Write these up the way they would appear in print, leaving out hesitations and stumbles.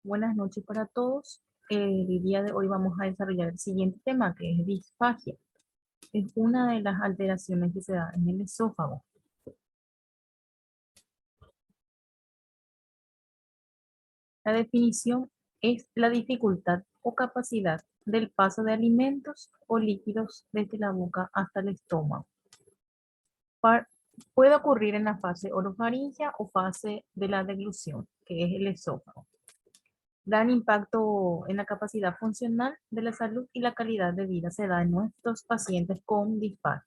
Buenas noches para todos. El día de hoy vamos a desarrollar el siguiente tema, que es disfagia. Es una de las alteraciones que se da en el esófago. La definición es la dificultad o capacidad del paso de alimentos o líquidos desde la boca hasta el estómago. Puede ocurrir en la fase orofaringea o fase de la deglución, que es el esófago. Gran impacto en la capacidad funcional de la salud y la calidad de vida se da en nuestros pacientes con disfagia.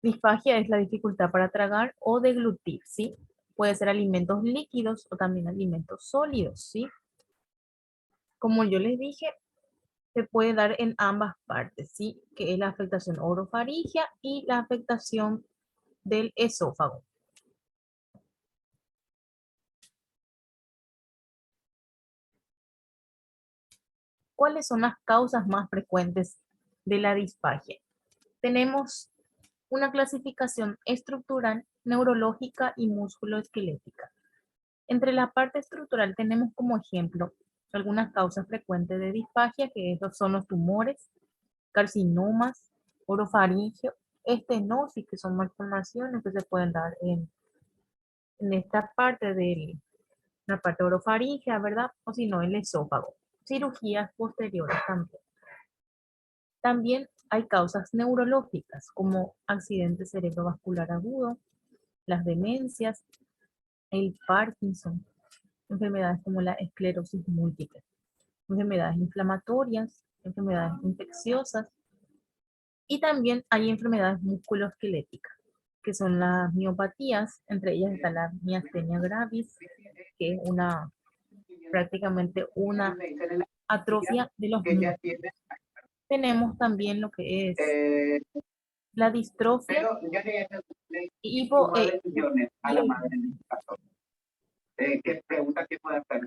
Disfagia es la dificultad para tragar o deglutir, ¿sí? Puede ser alimentos líquidos o también alimentos sólidos, ¿sí? Como yo les dije, se puede dar en ambas partes, ¿sí? Que es la afectación orofaringea y la afectación del esófago. ¿Cuáles son las causas más frecuentes de la disfagia? Tenemos una clasificación estructural, neurológica y musculoesquelética. Entre la parte estructural tenemos como ejemplo algunas causas frecuentes de disfagia, que estos son los tumores, carcinomas, orofaringeo, estenosis, que son malformaciones que se pueden dar en esta parte de la parte orofaringea, ¿verdad? O si no, el esófago. Cirugías posteriores también. También hay causas neurológicas como accidente cerebrovascular agudo, las demencias, el Parkinson, enfermedades como la esclerosis múltiple, enfermedades inflamatorias, enfermedades infecciosas y también hay enfermedades musculoesqueléticas, que son las miopatías, entre ellas está la miastenia gravis, que es prácticamente una atrofia de los músculos. Tenemos también lo que es la distrofia hipo, ¿Qué pregunta que puede hacer?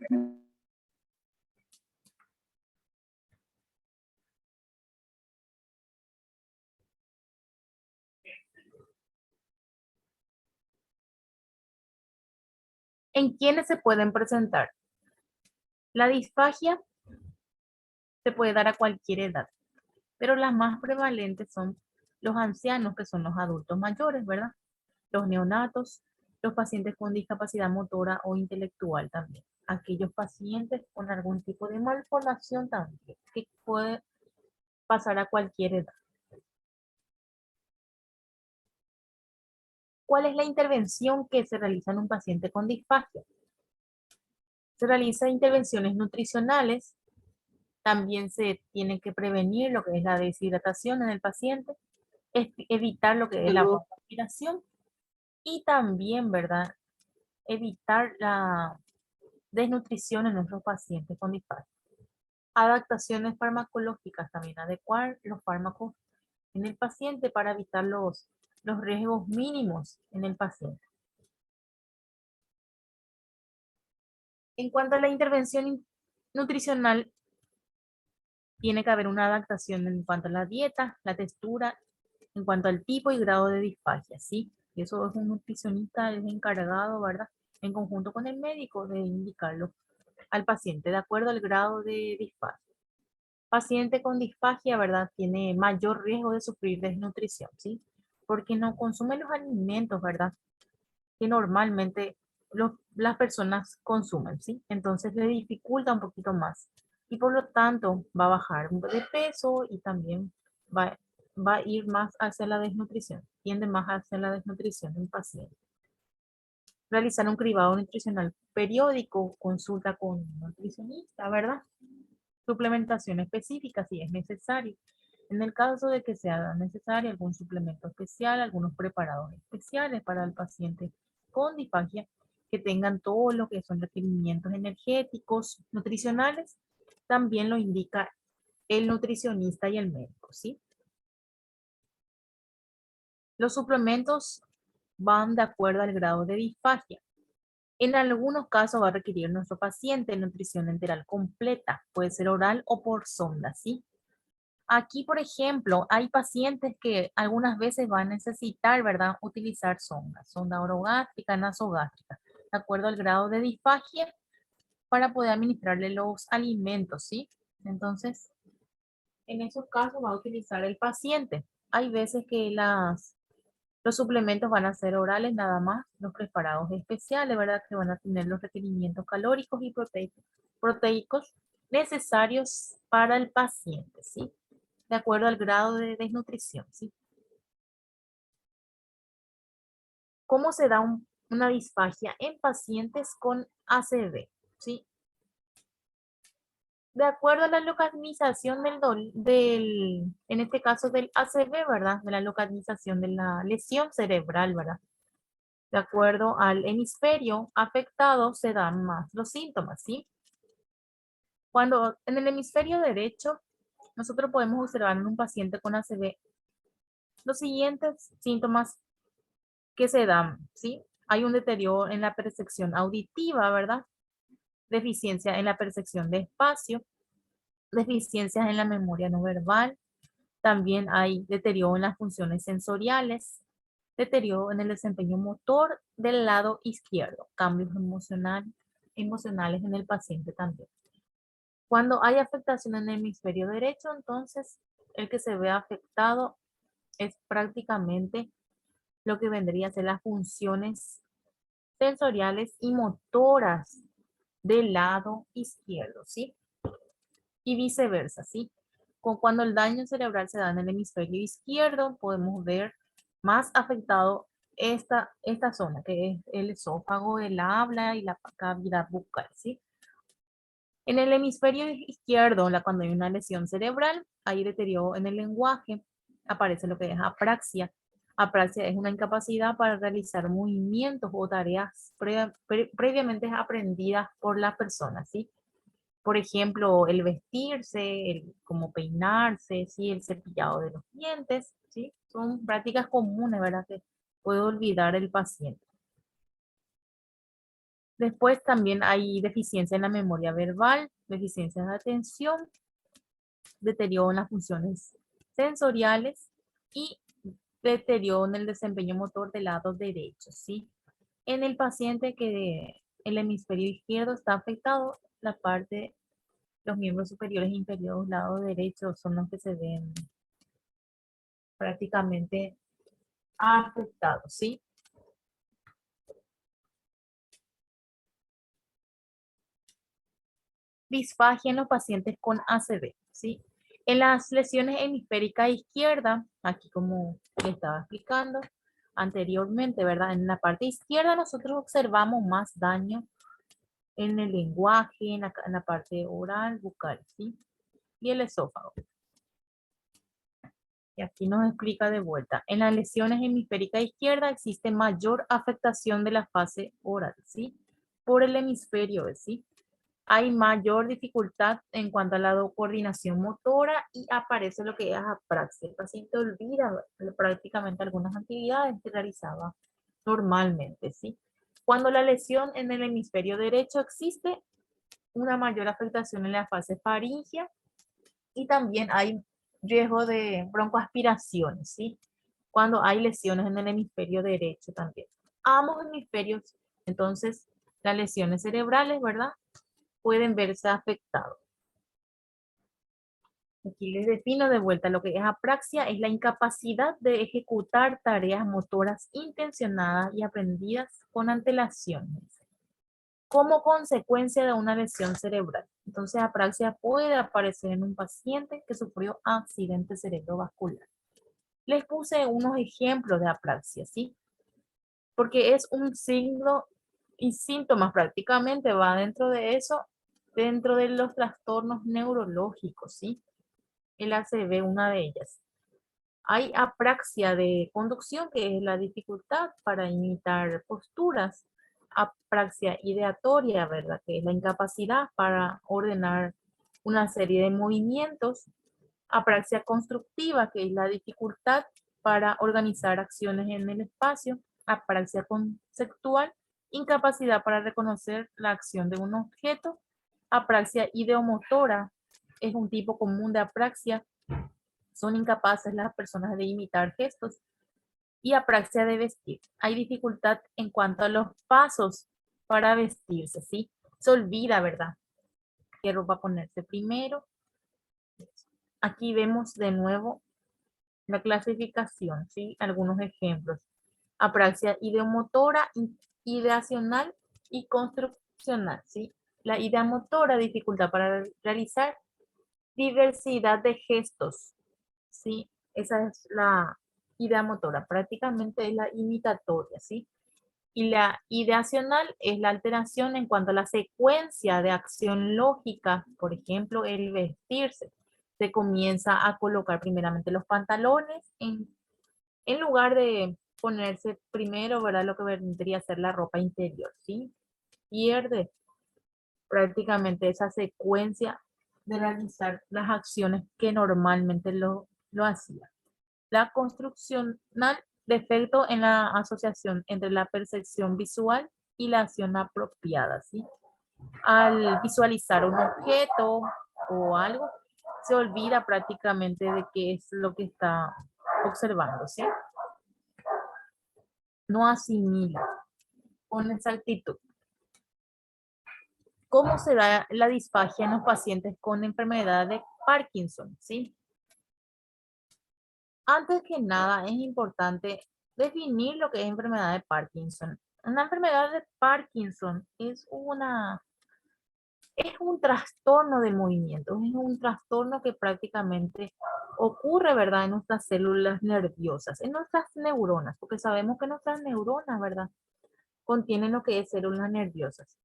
¿En quiénes se pueden presentar? La disfagia se puede dar a cualquier edad, pero las más prevalentes son los ancianos, que son los adultos mayores, ¿verdad? Los neonatos, los pacientes con discapacidad motora o intelectual también. Aquellos pacientes con algún tipo de malformación también, que puede pasar a cualquier edad. ¿Cuál es la intervención que se realiza en un paciente con disfagia? Se realizan intervenciones nutricionales. También se tiene que prevenir lo que es la deshidratación en el paciente, evitar lo que es la transpiración y también, ¿verdad? Evitar la desnutrición en nuestros pacientes con disfagia. Adaptaciones farmacológicas, también adecuar los fármacos en el paciente para evitar los riesgos mínimos en el paciente. En cuanto a la intervención nutricional, tiene que haber una adaptación en cuanto a la dieta, la textura, en cuanto al tipo y grado de disfagia, ¿sí? Y eso es un nutricionista, es encargado, ¿verdad? En conjunto con el médico de indicarlo al paciente de acuerdo al grado de disfagia. Paciente con disfagia, ¿verdad? Tiene mayor riesgo de sufrir desnutrición, ¿sí? Porque no consume los alimentos, ¿verdad? Que normalmente las personas consumen, ¿sí? Entonces le dificulta un poquito más y por lo tanto va a bajar de peso y también va a ir más hacia la desnutrición, tiende más hacia la desnutrición del paciente. Realizar un cribado nutricional periódico, consulta con un nutricionista, ¿verdad? Suplementación específica si es necesario. En el caso de que sea necesario algún suplemento especial, algunos preparados especiales para el paciente con disfagia que tengan todo lo que son requerimientos energéticos, nutricionales, también lo indica el nutricionista y el médico, ¿sí? Los suplementos van de acuerdo al grado de disfagia. En algunos casos va a requerir nuestro paciente nutrición enteral completa, puede ser oral o por sonda, ¿sí? Aquí, por ejemplo, hay pacientes que algunas veces van a necesitar, ¿verdad?, utilizar sonda orogástrica, nasogástrica. de acuerdo al grado de disfagia, para poder administrarle los alimentos, ¿sí? Entonces, en esos casos va a utilizar el paciente. Hay veces que los suplementos van a ser orales nada más, los preparados especiales, ¿verdad? Que van a tener los requerimientos calóricos y proteicos necesarios para el paciente, ¿sí? De acuerdo al grado de desnutrición, ¿sí? ¿Cómo se da una disfagia en pacientes con ACV? ¿Sí? De acuerdo a la localización en este caso del ACV, ¿verdad? De la localización de la lesión cerebral, ¿verdad? De acuerdo al hemisferio afectado se dan más los síntomas, ¿sí? Cuando en el hemisferio derecho, nosotros podemos observar en un paciente con ACV los siguientes síntomas que se dan, ¿sí? Hay un deterioro en la percepción auditiva, ¿verdad? Deficiencia en la percepción de espacio, deficiencias en la memoria no verbal, también hay deterioro en las funciones sensoriales, deterioro en el desempeño motor del lado izquierdo, cambios emocionales en el paciente también. Cuando hay afectación en el hemisferio derecho, entonces el que se ve afectado es prácticamente lo que vendría a ser las funciones sensoriales y motoras del lado izquierdo, ¿sí? Y viceversa, ¿sí? Cuando el daño cerebral se da en el hemisferio izquierdo, podemos ver más afectado esta zona, que es el esófago, el habla y la cavidad bucal, ¿sí? En el hemisferio izquierdo, cuando hay una lesión cerebral, hay deterioro en el lenguaje, aparece lo que es apraxia. Apraxia es una incapacidad para realizar movimientos o tareas previamente aprendidas por la persona, ¿sí? Por ejemplo, el vestirse, el como peinarse, ¿sí? El cepillado de los dientes, ¿sí? Son prácticas comunes, ¿verdad? Que puede olvidar el paciente. Después también hay deficiencia en la memoria verbal, deficiencia de atención, deterioro en las funciones sensoriales y deterioro en el desempeño motor del lado derecho, ¿sí? En el paciente que el hemisferio izquierdo está afectado, la parte, los miembros superiores e inferiores, lado derecho, son los que se ven prácticamente afectados, ¿sí? Disfagia en los pacientes con ACV, ¿sí? En las lesiones hemisférica izquierda, aquí como le estaba explicando anteriormente, ¿verdad? En la parte izquierda nosotros observamos más daño en el lenguaje, en la parte oral, bucal, ¿sí? Y el esófago. Y aquí nos explica de vuelta. En las lesiones hemisférica izquierda existe mayor afectación de la fase oral, ¿sí? Por el hemisferio, ¿sí? Hay mayor dificultad en cuanto a la coordinación motora y aparece lo que es apraxia. El paciente olvida prácticamente algunas actividades que realizaba normalmente, ¿sí? Cuando la lesión en el hemisferio derecho existe una mayor afectación en la fase faríngea y también hay riesgo de broncoaspiraciones, ¿sí? Cuando hay lesiones en el hemisferio derecho también. Ambos hemisferios, entonces, las lesiones cerebrales, ¿verdad? Pueden verse afectados. Aquí les defino de vuelta lo que es apraxia, es la incapacidad de ejecutar tareas motoras intencionadas y aprendidas con antelación como consecuencia de una lesión cerebral. Entonces, apraxia puede aparecer en un paciente que sufrió accidente cerebrovascular. Les puse unos ejemplos de apraxia, ¿sí? Porque es un signo y síntomas prácticamente, va dentro de eso, dentro de los trastornos neurológicos, ¿sí? El ACV, una de ellas. Hay apraxia de conducción, que es la dificultad para imitar posturas. Apraxia ideatoria, ¿verdad? Que es la incapacidad para ordenar una serie de movimientos. Apraxia constructiva, que es la dificultad para organizar acciones en el espacio. Apraxia conceptual, incapacidad para reconocer la acción de un objeto. Apraxia ideomotora es un tipo común de apraxia. Son incapaces las personas de imitar gestos. Y apraxia de vestir. Hay dificultad en cuanto a los pasos para vestirse, ¿sí? Se olvida, ¿verdad? ¿Qué ropa ponerse primero? Aquí vemos de nuevo la clasificación, ¿sí? Algunos ejemplos. Apraxia ideomotora, ideacional y construccional, ¿sí? La ideomotora, dificultad para realizar diversidad de gestos, ¿sí? Esa es la idea motora, prácticamente es la imitatoria, ¿sí? Y la ideacional es la alteración en cuanto a la secuencia de acción lógica, por ejemplo, el vestirse. Se comienza a colocar primeramente los pantalones en lugar de ponerse primero, ¿verdad? Lo que vendría a ser la ropa interior, ¿sí? Pierde prácticamente esa secuencia de realizar las acciones que normalmente lo hacía. La construccional, defecto en la asociación entre la percepción visual y la acción apropiada, ¿sí? Al visualizar un objeto o algo, se olvida prácticamente de qué es lo que está observando, ¿sí? No asimila con exactitud. ¿Cómo se da la disfagia en los pacientes con enfermedad de Parkinson? ¿Sí? Antes que nada, es importante definir lo que es enfermedad de Parkinson. Una enfermedad de Parkinson es un trastorno del movimiento, es un trastorno que prácticamente ocurre, ¿verdad?, en nuestras células nerviosas, en nuestras neuronas, porque sabemos que nuestras neuronas, ¿verdad?, contienen lo que es células nerviosas.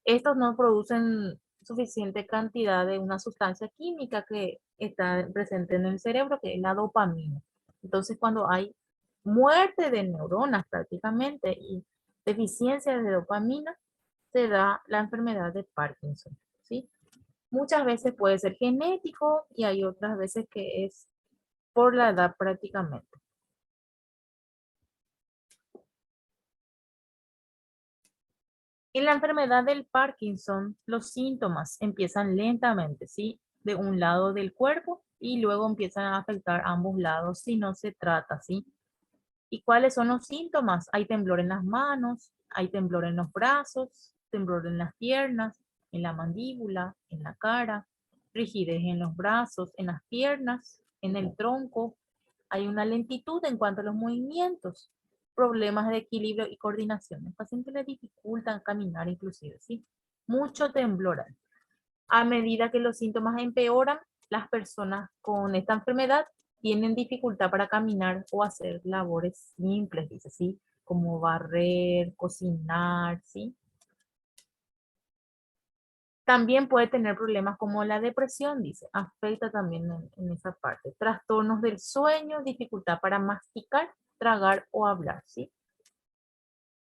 Estos no producen suficiente cantidad de una sustancia química que está presente en el cerebro, que es la dopamina. Entonces, cuando hay muerte de neuronas prácticamente y deficiencia de dopamina, se da la enfermedad de Parkinson, ¿sí? Muchas veces puede ser genético y hay otras veces que es por la edad prácticamente. En la enfermedad del Parkinson, los síntomas empiezan lentamente, ¿sí? De un lado del cuerpo y luego empiezan a afectar ambos lados si no se trata, ¿sí? ¿Y cuáles son los síntomas? Hay temblor en las manos, hay temblor en los brazos, temblor en las piernas, en la mandíbula, en la cara, rigidez en los brazos, en las piernas, en el tronco. Hay una lentitud en cuanto a los movimientos, problemas de equilibrio y coordinación. El paciente le dificultan caminar inclusive, ¿sí? Mucho temblor. A medida que los síntomas empeoran, las personas con esta enfermedad tienen dificultad para caminar o hacer labores simples, dice, ¿sí? Como barrer, cocinar, ¿sí? También puede tener problemas como la depresión, dice, afecta también en esa parte. Trastornos del sueño, dificultad para masticar, tragar o hablar, ¿sí?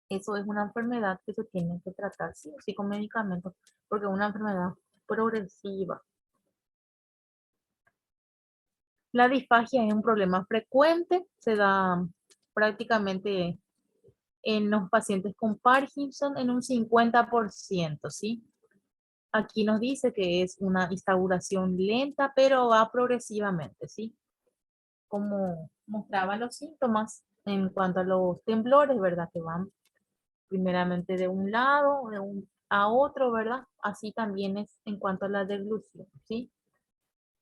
Eso es una enfermedad que se tiene que tratar, sí, sí con medicamentos, porque es una enfermedad progresiva. La disfagia es un problema frecuente, se da prácticamente en los pacientes con Parkinson en un 50%, ¿sí? Aquí nos dice que es una instauración lenta, pero va progresivamente, ¿sí? Como mostraba los síntomas en cuanto a los temblores, ¿verdad? Que van primeramente de un lado a otro, ¿verdad? Así también es en cuanto a la deglución, ¿sí?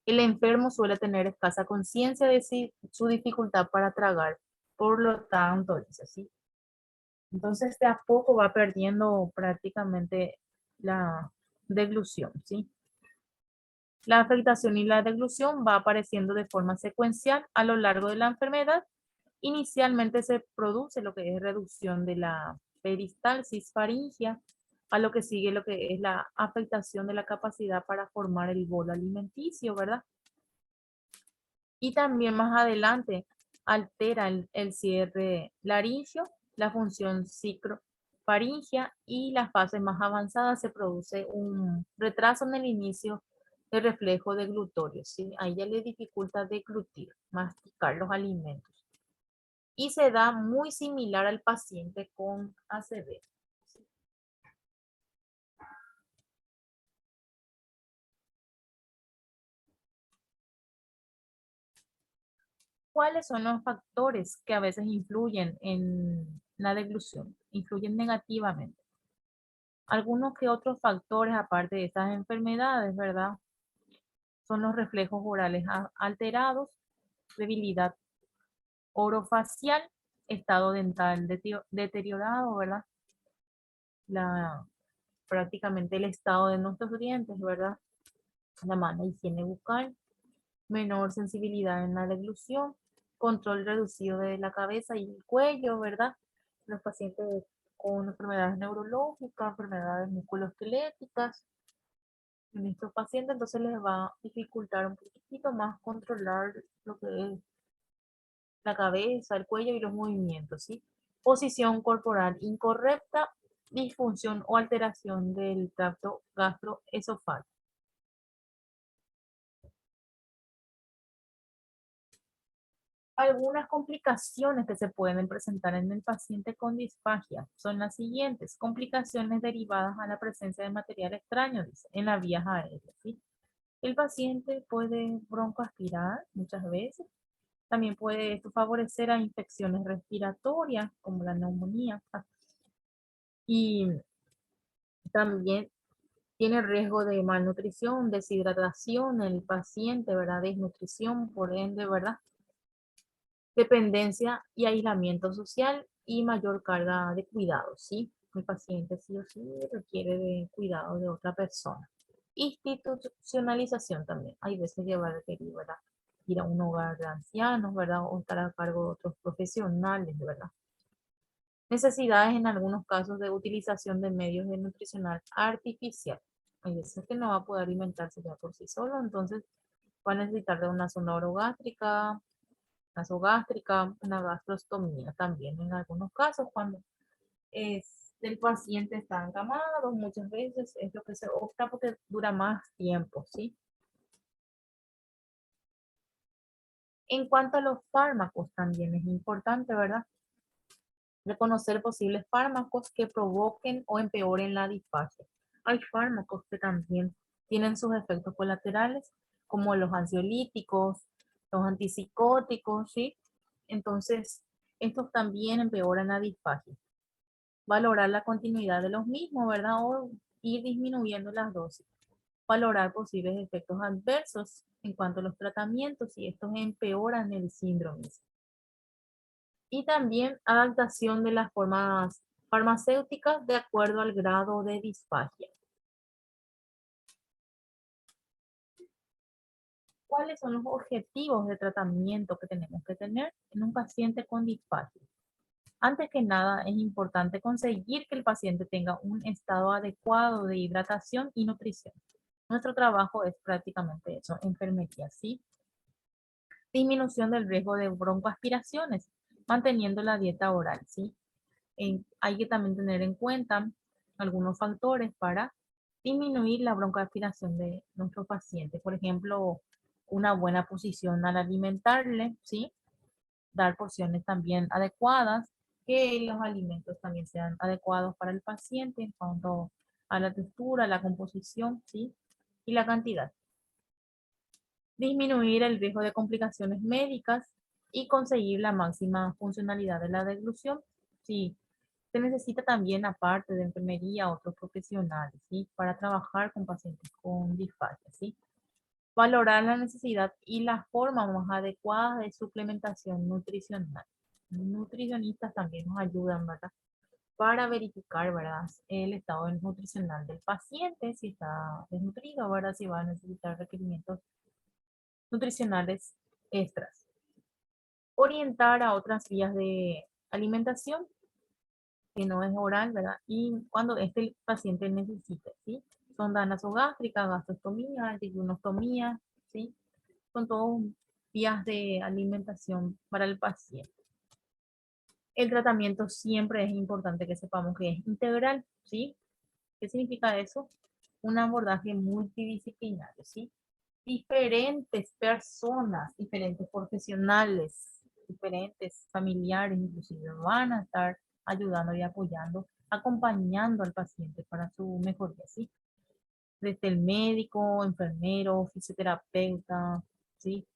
El enfermo suele tener escasa conciencia de su dificultad para tragar, por lo tanto, dice así. Entonces, de a poco va perdiendo prácticamente la deglución, ¿sí? La afectación y la deglución va apareciendo de forma secuencial a lo largo de la enfermedad. Inicialmente se produce lo que es reducción de la peristalsis faríngea, a lo que sigue lo que es la afectación de la capacidad para formar el bolo alimenticio, ¿verdad? Y también más adelante altera el cierre laringio, la función ciclofaringea y las fases más avanzadas se produce un retraso en el inicio del reflejo deglutorio, ¿sí? A ella le dificulta deglutir, masticar los alimentos. Y se da muy similar al paciente con ACV. ¿Cuáles son los factores que a veces influyen en la deglución? Influyen negativamente. Algunos que otros factores, aparte de estas enfermedades, ¿verdad? Son los reflejos orales alterados, debilidad orofacial, estado dental deteriorado, ¿verdad? Prácticamente el estado de nuestros dientes, ¿verdad? La mala higiene bucal, menor sensibilidad en la deglución, control reducido de la cabeza y el cuello, ¿verdad? Los pacientes con enfermedades neurológicas, enfermedades musculoesqueléticas, en estos pacientes entonces les va a dificultar un poquitito más controlar lo que es la cabeza, el cuello y los movimientos, ¿sí? Posición corporal incorrecta, disfunción o alteración del tracto gastroesofágico. Algunas complicaciones que se pueden presentar en el paciente con disfagia son las siguientes: complicaciones derivadas a la presencia de material extraño, dice, en las vías aéreas, ¿sí? El paciente puede broncoaspirar muchas veces. También puede esto favorecer a infecciones respiratorias como la neumonía. Y también tiene riesgo de malnutrición, deshidratación en el paciente, ¿verdad? Desnutrición, por ende, ¿verdad? Dependencia y aislamiento social y mayor carga de cuidados, ¿sí? El paciente sí o sí requiere de cuidado de otra persona. Institucionalización también. Hay veces que va a requerir, ¿verdad? Ir a un hogar de ancianos, ¿verdad? O estar a cargo de otros profesionales, ¿verdad? Necesidades en algunos casos de utilización de medios de nutricional artificial. Hay veces que no va a poder alimentarse ya por sí solo, entonces va a necesitar de una sonda orogástrica, nasogástrica, una gastrostomía también en algunos casos cuando el paciente está encamado, muchas veces es lo que se opta porque dura más tiempo, ¿sí? En cuanto a los fármacos también es importante, ¿verdad? Reconocer posibles fármacos que provoquen o empeoren la disfagia. Hay fármacos que también tienen sus efectos colaterales, como los ansiolíticos, los antipsicóticos, ¿sí? Entonces, estos también empeoran la disfagia. Valorar la continuidad de los mismos, ¿verdad? O ir disminuyendo las dosis. Valorar posibles efectos adversos en cuanto a los tratamientos si estos empeoran el síndrome. Y también adaptación de las formas farmacéuticas de acuerdo al grado de disfagia. ¿Cuáles son los objetivos de tratamiento que tenemos que tener en un paciente con disfagia? Antes que nada, es importante conseguir que el paciente tenga un estado adecuado de hidratación y nutrición. Nuestro trabajo es prácticamente eso, enfermería, ¿sí? Disminución del riesgo de broncoaspiraciones, manteniendo la dieta oral, ¿sí? Hay que también tener en cuenta algunos factores para disminuir la broncoaspiración de nuestros pacientes. Por ejemplo, una buena posición al alimentarle, ¿sí? Dar porciones también adecuadas, que los alimentos también sean adecuados para el paciente en cuanto a la textura, la composición, ¿sí? Y la cantidad. Disminuir el riesgo de complicaciones médicas y conseguir la máxima funcionalidad de la deglución. Sí, se necesita también, aparte de enfermería, otros profesionales, ¿sí? Para trabajar con pacientes con disfagia, ¿sí? Valorar la necesidad y la forma más adecuada de suplementación nutricional. Nutricionistas también nos ayudan, ¿verdad? Para verificar, ¿verdad? El estado nutricional del paciente, si está desnutrido, ¿verdad? Si va a necesitar requerimientos nutricionales extras. Orientar a otras vías de alimentación que no es oral, ¿verdad? Y cuando este paciente necesite, ¿sí? Sonda nasogástrica, gastrostomía, diglunostomía, ¿sí? Son todos vías de alimentación para el paciente. El tratamiento siempre es importante que sepamos que es integral, ¿sí? ¿Qué significa eso? Un abordaje multidisciplinario, ¿sí? Diferentes personas, diferentes profesionales, diferentes familiares, inclusive van a estar ayudando y apoyando, acompañando al paciente para su mejoría, ¿sí? Desde el médico, enfermero, fisioterapeuta, ¿sí?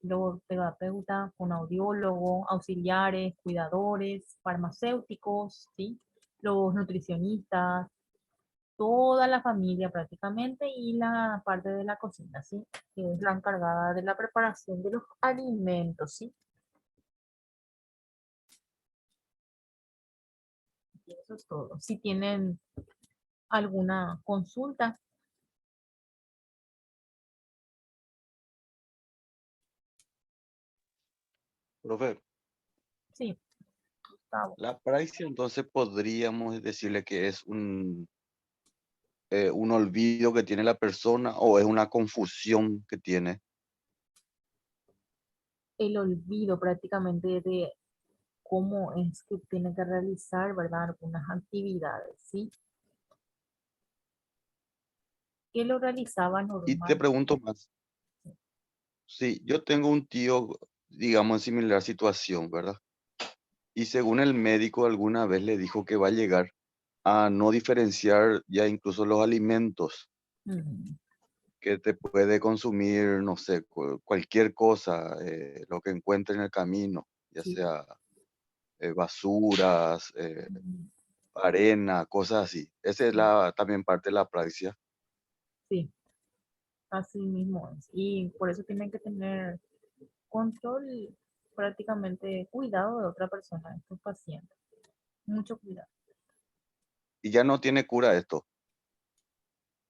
Logoterapeuta, fonoaudiólogo, auxiliares, cuidadores, farmacéuticos, ¿sí? los nutricionistas, toda la familia prácticamente y la parte de la cocina, ¿sí? Que es la encargada de la preparación de los alimentos, ¿sí? Y eso es todo. Si tienen alguna consulta, Profe, sí, Gustavo. la praxis entonces podríamos decirle que es un olvido que tiene la persona o es una confusión que tiene. El olvido prácticamente de cómo es que tiene que realizar, ¿verdad? Algunas actividades, ¿sí? Que lo realizaba Y te normal. pregunto más, sí, yo tengo un tío, digamos, en similar situación, ¿verdad? Y según el médico alguna vez le dijo que va a llegar a no diferenciar ya incluso los alimentos, Mm, que te puede consumir, no sé, cualquier cosa, lo que encuentre en el camino, ya sí, sea basuras, mm, arena, cosas así. Esa es sí, también parte de la praxis. sí, así mismo es. Y por eso tienen que tener control, prácticamente cuidado de otra persona, de tus pacientes. Mucho cuidado. Y ya no tiene cura esto.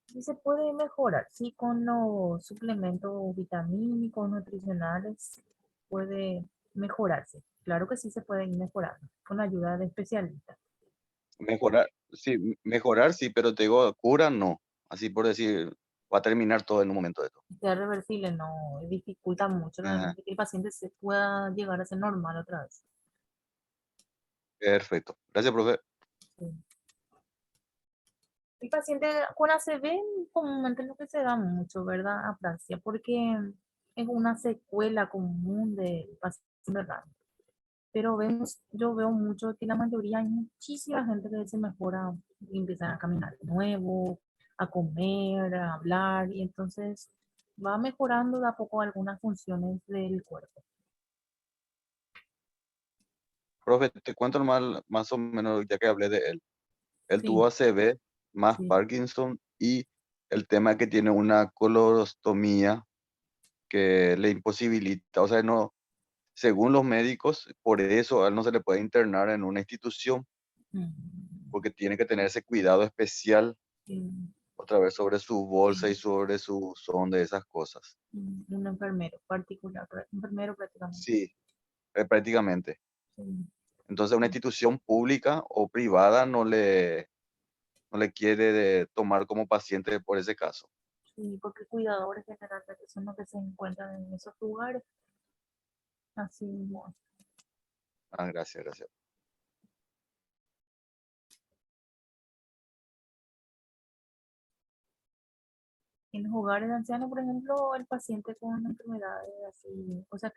Sí se puede mejorar, sí, con los suplementos vitamínicos, nutricionales, puede mejorarse. Claro que sí se puede ir mejorando con la ayuda de especialistas. Mejorar sí, pero te digo, cura no. Así por decir, va a terminar todo en un momento de esto. Sea reversible, no dificulta mucho Ah, realmente que el paciente se pueda llegar a ser normal otra vez. perfecto. Gracias, profe. Sí. El paciente con ACV comúnmente es lo que se da mucho, ¿verdad? A Francia, porque es una secuela común del paciente, ¿verdad? Pero vemos, yo veo mucho que la mayoría, hay muchísima gente que se mejora y empiezan a caminar de nuevo, a comer, a hablar, y entonces va mejorando de a poco algunas funciones del cuerpo. Profe, te cuento más o menos ya que hablé de él. Él tuvo Sí, ACV más sí. Parkinson y el tema que tiene una colostomía que le imposibilita, o sea, no, según los médicos, por eso a él no se le puede internar en una institución Mm, porque tiene que tener ese cuidado especial sí, otra vez sobre su bolsa y sí. sobre su sonda, esas cosas. Un enfermero particular, enfermero prácticamente. Sí, prácticamente. Sí, Entonces, una sí, institución pública o privada no le quiere tomar como paciente por ese caso. sí, porque cuidadores generalmente son los que se encuentran en esos lugares, así mismo. Ah, gracias, gracias. En los hogares de ancianos, por ejemplo, el paciente con enfermedades así, o sea,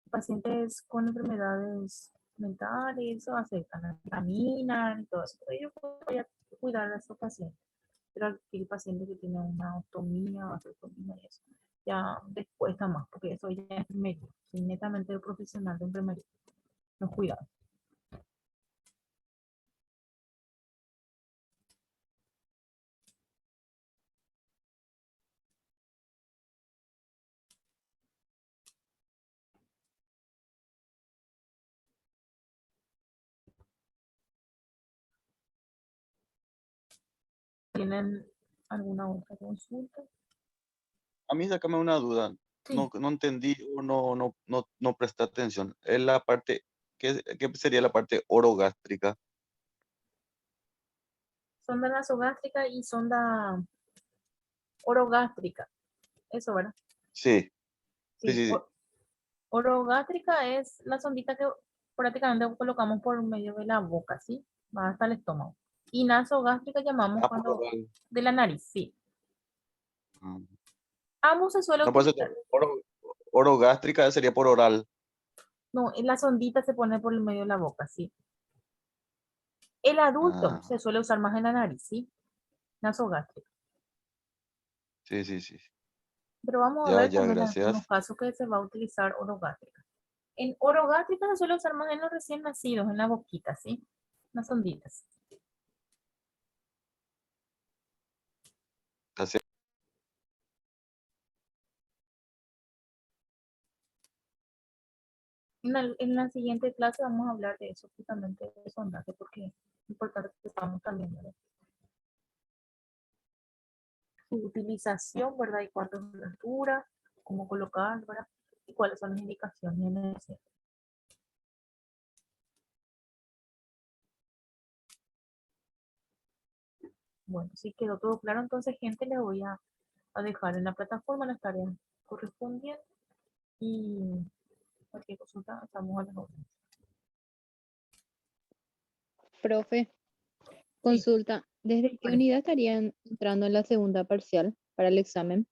pacientes con enfermedades mentales o aceptan, caminan y todo eso. Ellos pueden cuidar a esos pacientes. Pero aquel paciente que tiene una otomía, vasectomía y eso, ya después está más, porque eso ya es enfermería, soy netamente profesional de enfermería, los cuidados. ¿Tienen alguna otra consulta? A mí sácame una duda. Sí, No entendí o no presté atención. Es la parte, ¿qué sería la parte orogástrica? sonda nasogástrica y sonda orogástrica, eso, ¿verdad? Sí, sí, Sí, sí, sí. orogástrica es la sondita que prácticamente colocamos por medio de la boca, ¿sí? Va hasta el estómago. Y nasogástrica llamamos Ah, por cuando oral. de la nariz, sí. Ah. Ambos se suele No, por eso, utilizar. orogástrica sería por oral. No, la sondita se pone por el medio de la boca, sí. El adulto Ah, se suele usar más en la nariz, ¿sí? Nasogástrica. sí, sí, sí. Pero vamos a Ya, ver ya, también algunos gracias. casos que se va a utilizar orogástrica. En orogástrica se suele usar más en los recién nacidos, en la boquita, ¿sí? Las sonditas. Gracias. En la siguiente clase vamos a hablar de eso, justamente de sondaje, porque es importante que estamos también, ¿verdad? Su utilización, ¿verdad? Y cuánto es la altura, cómo colocar, ¿verdad? Y cuáles son las indicaciones en el centro. Bueno, si quedó todo claro, entonces, gente, les voy a dejar en la plataforma las tareas correspondientes y cualquier consulta, estamos a las órdenes. Profe, Sí, consulta, ¿desde qué vale. unidad estarían entrando en la segunda parcial para el examen?